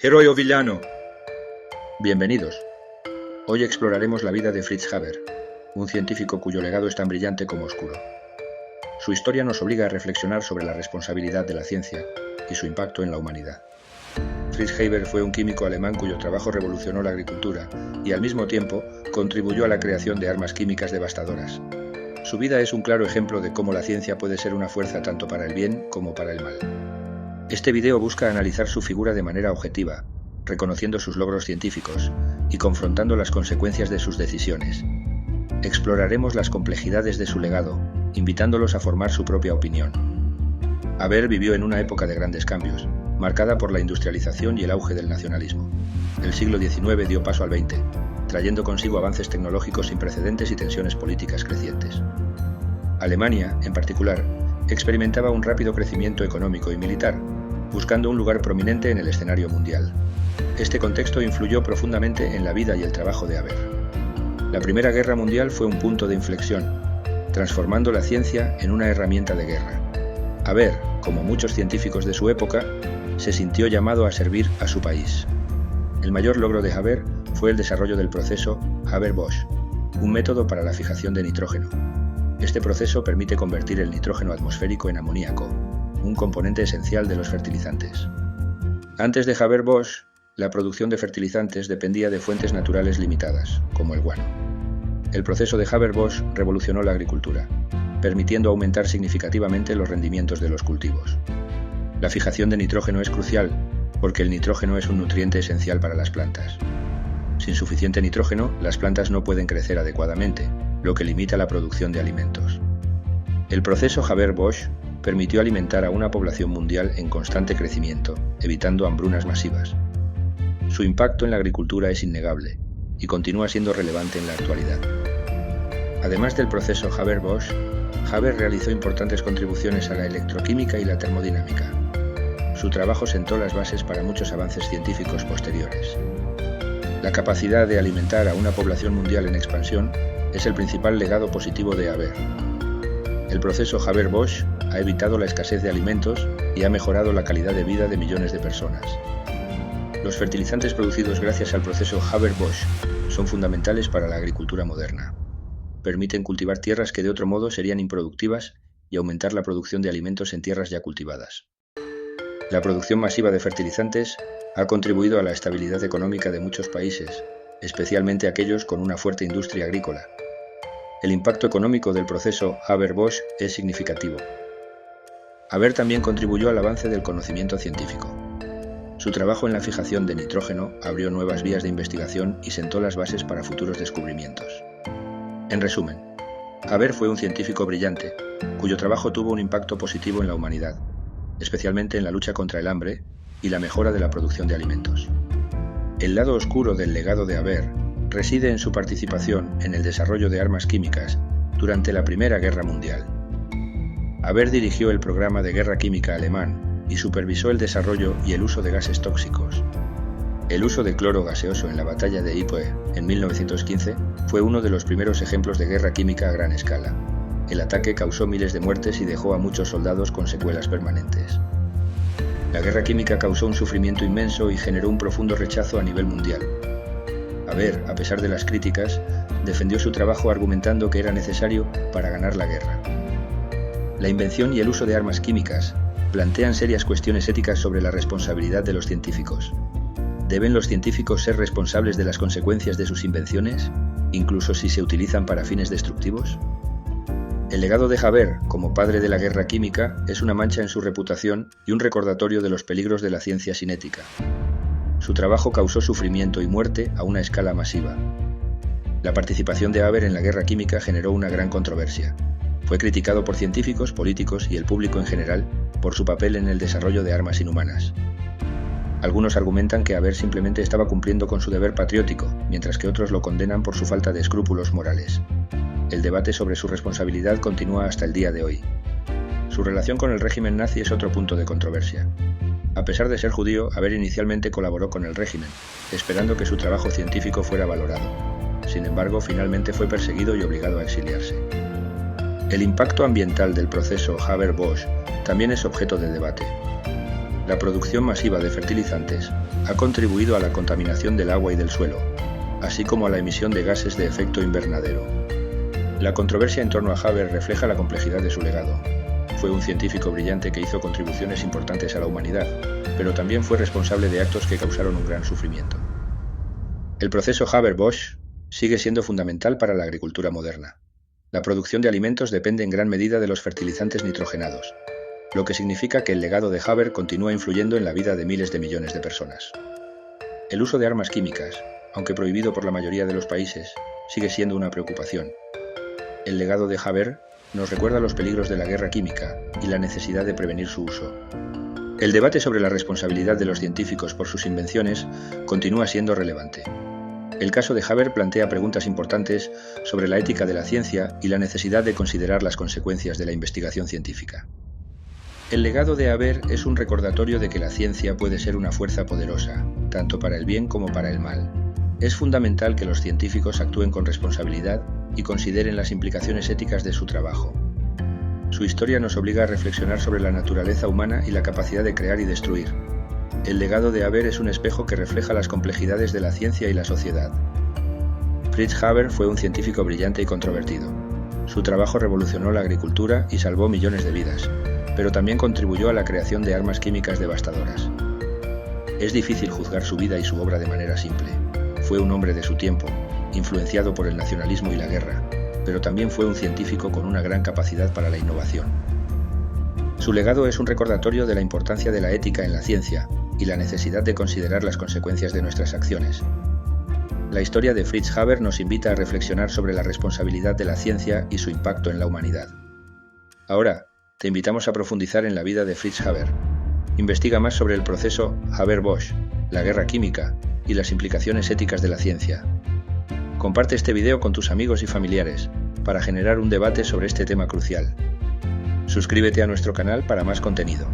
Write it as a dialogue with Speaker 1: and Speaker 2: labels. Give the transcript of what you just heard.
Speaker 1: Héroe o villano. Bienvenidos. Hoy exploraremos la vida de Fritz Haber, un científico cuyo legado es tan brillante como oscuro. Su historia nos obliga a reflexionar sobre la responsabilidad de la ciencia y su impacto en la humanidad. Fritz Haber fue un químico alemán cuyo trabajo revolucionó la agricultura y al mismo tiempo contribuyó a la creación de armas químicas devastadoras. Su vida es un claro ejemplo de cómo la ciencia puede ser una fuerza tanto para el bien como para el mal. Este video busca analizar su figura de manera objetiva, reconociendo sus logros científicos y confrontando las consecuencias de sus decisiones. Exploraremos las complejidades de su legado, invitándolos a formar su propia opinión. Haber vivió en una época de grandes cambios, marcada por la industrialización y el auge del nacionalismo. El siglo XIX dio paso al XX, trayendo consigo avances tecnológicos sin precedentes y tensiones políticas crecientes. Alemania, en particular, experimentaba un rápido crecimiento económico y militar, buscando un lugar prominente en el escenario mundial. Este contexto influyó profundamente en la vida y el trabajo de Haber. La Primera Guerra Mundial fue un punto de inflexión, transformando la ciencia en una herramienta de guerra. Haber, como muchos científicos de su época, se sintió llamado a servir a su país. El mayor logro de Haber fue el desarrollo del proceso Haber-Bosch, un método para la fijación de nitrógeno. Este proceso permite convertir el nitrógeno atmosférico en amoníaco, un componente esencial de los fertilizantes. Antes de Haber-Bosch, la producción de fertilizantes dependía de fuentes naturales limitadas, como el guano. El proceso de Haber-Bosch revolucionó la agricultura, permitiendo aumentar significativamente los rendimientos de los cultivos. La fijación de nitrógeno es crucial, porque el nitrógeno es un nutriente esencial para las plantas. Sin suficiente nitrógeno, las plantas no pueden crecer adecuadamente, lo que limita la producción de alimentos. El proceso Haber-Bosch permitió alimentar a una población mundial en constante crecimiento, evitando hambrunas masivas. Su impacto en la agricultura es innegable y continúa siendo relevante en la actualidad. Además del proceso Haber-Bosch, Haber realizó importantes contribuciones a la electroquímica y la termodinámica. Su trabajo sentó las bases para muchos avances científicos posteriores. La capacidad de alimentar a una población mundial en expansión es el principal legado positivo de Haber. El proceso Haber-Bosch ha evitado la escasez de alimentos y ha mejorado la calidad de vida de millones de personas. Los fertilizantes producidos gracias al proceso Haber-Bosch son fundamentales para la agricultura moderna. Permiten cultivar tierras que de otro modo serían improductivas y aumentar la producción de alimentos en tierras ya cultivadas. La producción masiva de fertilizantes ha contribuido a la estabilidad económica de muchos países, especialmente aquellos con una fuerte industria agrícola. El impacto económico del proceso Haber-Bosch es significativo. Haber también contribuyó al avance del conocimiento científico. Su trabajo en la fijación de nitrógeno abrió nuevas vías de investigación y sentó las bases para futuros descubrimientos. En resumen, Haber fue un científico brillante, cuyo trabajo tuvo un impacto positivo en la humanidad, especialmente en la lucha contra el hambre y la mejora de la producción de alimentos. El lado oscuro del legado de Haber reside en su participación en el desarrollo de armas químicas durante la Primera Guerra Mundial. Haber dirigió el programa de guerra química alemán y supervisó el desarrollo y el uso de gases tóxicos. El uso de cloro gaseoso en la batalla de Ypres en 1915 fue uno de los primeros ejemplos de guerra química a gran escala. El ataque causó miles de muertes y dejó a muchos soldados con secuelas permanentes. La guerra química causó un sufrimiento inmenso y generó un profundo rechazo a nivel mundial. Haber, a pesar de las críticas, defendió su trabajo argumentando que era necesario para ganar la guerra. La invención y el uso de armas químicas plantean serias cuestiones éticas sobre la responsabilidad de los científicos. ¿Deben los científicos ser responsables de las consecuencias de sus invenciones, incluso si se utilizan para fines destructivos? El legado de Haber, como padre de la guerra química, es una mancha en su reputación y un recordatorio de los peligros de la ciencia sin ética. Su trabajo causó sufrimiento y muerte a una escala masiva. La participación de Haber en la guerra química generó una gran controversia. Fue criticado por científicos, políticos y el público en general por su papel en el desarrollo de armas inhumanas. Algunos argumentan que Haber simplemente estaba cumpliendo con su deber patriótico, mientras que otros lo condenan por su falta de escrúpulos morales. El debate sobre su responsabilidad continúa hasta el día de hoy. Su relación con el régimen nazi es otro punto de controversia. A pesar de ser judío, Haber inicialmente colaboró con el régimen, esperando que su trabajo científico fuera valorado. Sin embargo, finalmente fue perseguido y obligado a exiliarse. El impacto ambiental del proceso Haber-Bosch también es objeto de debate. La producción masiva de fertilizantes ha contribuido a la contaminación del agua y del suelo, así como a la emisión de gases de efecto invernadero. La controversia en torno a Haber refleja la complejidad de su legado. Fue un científico brillante que hizo contribuciones importantes a la humanidad, pero también fue responsable de actos que causaron un gran sufrimiento. El proceso Haber-Bosch sigue siendo fundamental para la agricultura moderna. La producción de alimentos depende en gran medida de los fertilizantes nitrogenados, lo que significa que el legado de Haber continúa influyendo en la vida de miles de millones de personas. El uso de armas químicas, aunque prohibido por la mayoría de los países, sigue siendo una preocupación. El legado de Haber nos recuerda los peligros de la guerra química y la necesidad de prevenir su uso. El debate sobre la responsabilidad de los científicos por sus invenciones continúa siendo relevante. El caso de Haber plantea preguntas importantes sobre la ética de la ciencia y la necesidad de considerar las consecuencias de la investigación científica. El legado de Haber es un recordatorio de que la ciencia puede ser una fuerza poderosa, tanto para el bien como para el mal. Es fundamental que los científicos actúen con responsabilidad y consideren las implicaciones éticas de su trabajo. Su historia nos obliga a reflexionar sobre la naturaleza humana y la capacidad de crear y destruir. El legado de Haber es un espejo que refleja las complejidades de la ciencia y la sociedad. Fritz Haber fue un científico brillante y controvertido. Su trabajo revolucionó la agricultura y salvó millones de vidas, pero también contribuyó a la creación de armas químicas devastadoras. Es difícil juzgar su vida y su obra de manera simple. Fue un hombre de su tiempo, influenciado por el nacionalismo y la guerra, pero también fue un científico con una gran capacidad para la innovación. Su legado es un recordatorio de la importancia de la ética en la ciencia y la necesidad de considerar las consecuencias de nuestras acciones. La historia de Fritz Haber nos invita a reflexionar sobre la responsabilidad de la ciencia y su impacto en la humanidad. Ahora, te invitamos a profundizar en la vida de Fritz Haber. Investiga más sobre el proceso Haber-Bosch, la guerra química y las implicaciones éticas de la ciencia. Comparte este video con tus amigos y familiares para generar un debate sobre este tema crucial. Suscríbete a nuestro canal para más contenido.